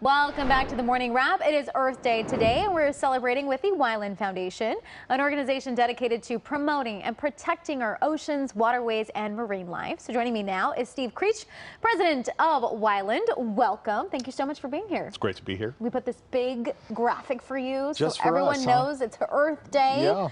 Welcome back to the Morning Wrap. It is Earth Day today, and we're celebrating with the Wyland Foundation, an organization dedicated to promoting and protecting our oceans, waterways, and marine life. So joining me now is Steve Creech, president of Wyland. Welcome. Thank you so much for being here. It's great to be here. We put this big graphic for you Just so for everyone us, knows it's Earth Day. Yeah.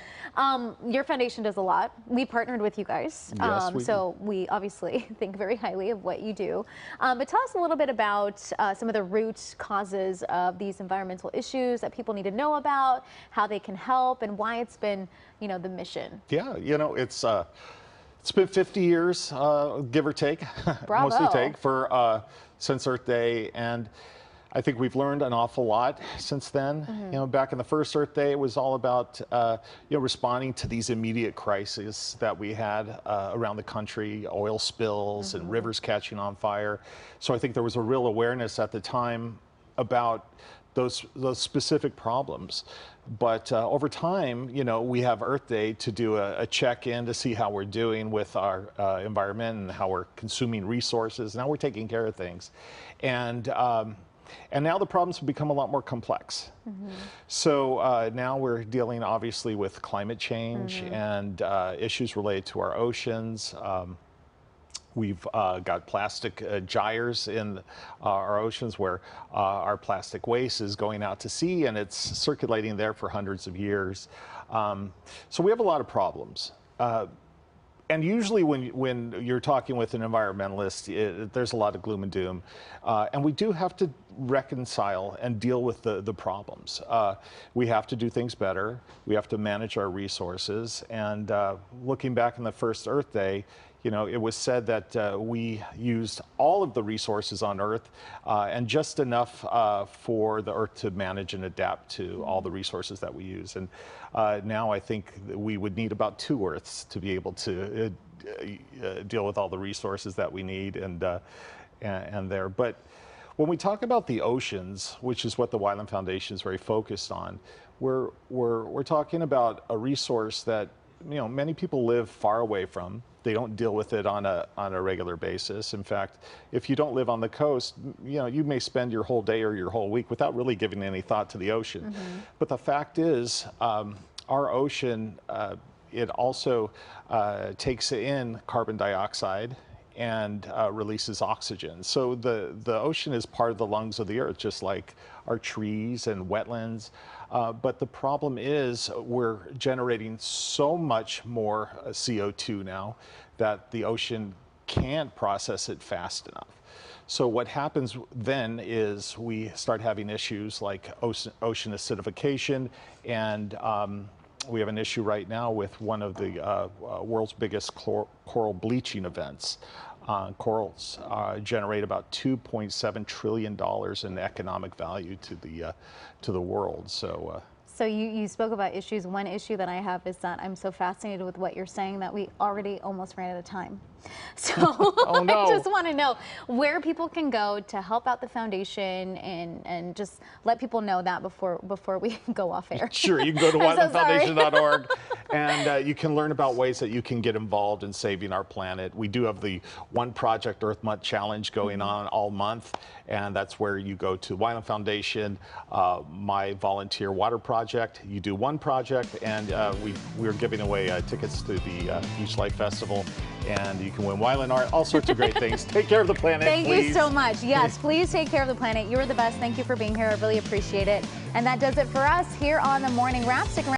Your foundation does a lot. We partnered with you guys. Yes, so we obviously think very highly of what you do. But tell us a little bit about some of the root causes of these environmental issues that people need to know about, how they can help, and why it's been, the mission. Yeah, it's been 50 years, give or take, Bravo. mostly take, since Earth Day, and I think we've learned an awful lot since then. Back in the first Earth Day, it was all about responding to these immediate crises that we had around the country, oil spills and rivers catching on fire. So I think there was a real awareness at the time about those specific problems. But over time, we have Earth Day to do a check-in to see how we're doing with our environment and how we're consuming resources, and how we're taking care of things. And now the problems have become a lot more complex. So now we're dealing obviously with climate change and issues related to our oceans. We've got plastic gyres in our oceans where our plastic waste is going out to sea and it's circulating there for hundreds of years. So we have a lot of problems. And usually when you're talking with an environmentalist, there's a lot of gloom and doom. And we do have to reconcile and deal with the problems. We have to do things better. We have to manage our resources. And looking back in the first Earth Day, it was said that we used all of the resources on Earth and just enough for the Earth to manage and adapt to all the resources that we use. And now I think that we would need about 2 Earths to be able to deal with all the resources that we need and there. But when we talk about the oceans, which is what the Wyland Foundation is very focused on, we're talking about a resource that many people live far away from. They don't deal with it on a regular basis. In fact, if you don't live on the coast, you may spend your whole day or your whole week without really giving any thought to the ocean. But the fact is, our ocean, it also takes in carbon dioxide and releases oxygen. So the ocean is part of the lungs of the earth, just like our trees and wetlands. But the problem is we're generating so much more CO2 now that the ocean can't process it fast enough. So what happens then is we start having issues like ocean acidification, and we have an issue right now with one of the world's biggest coral bleaching events. Corals generate about $2.7 trillion in economic value to the world. So you spoke about issues. One issue that I have is that I'm so fascinated with what you're saying that we already almost ran out of time. So oh, no. I just want to know where people can go to help out the foundation and just let people know that before we go off air. Sure, you can go to wylandfoundation.org and you can learn about ways that you can get involved in saving our planet. We do have the One Project Earth Month Challenge going on all month, and that's where you go to Wyland Foundation, my volunteer water project. You do one project, and we're giving away tickets to the Beach Life Festival, and you can win Wyland art, all sorts of great things. Take care of the planet, Thank please. you so much. Yes, please take care of the planet. You're the best. Thank you for being here. I really appreciate it. And that does it for us here on the Morning Wrap. Stick around.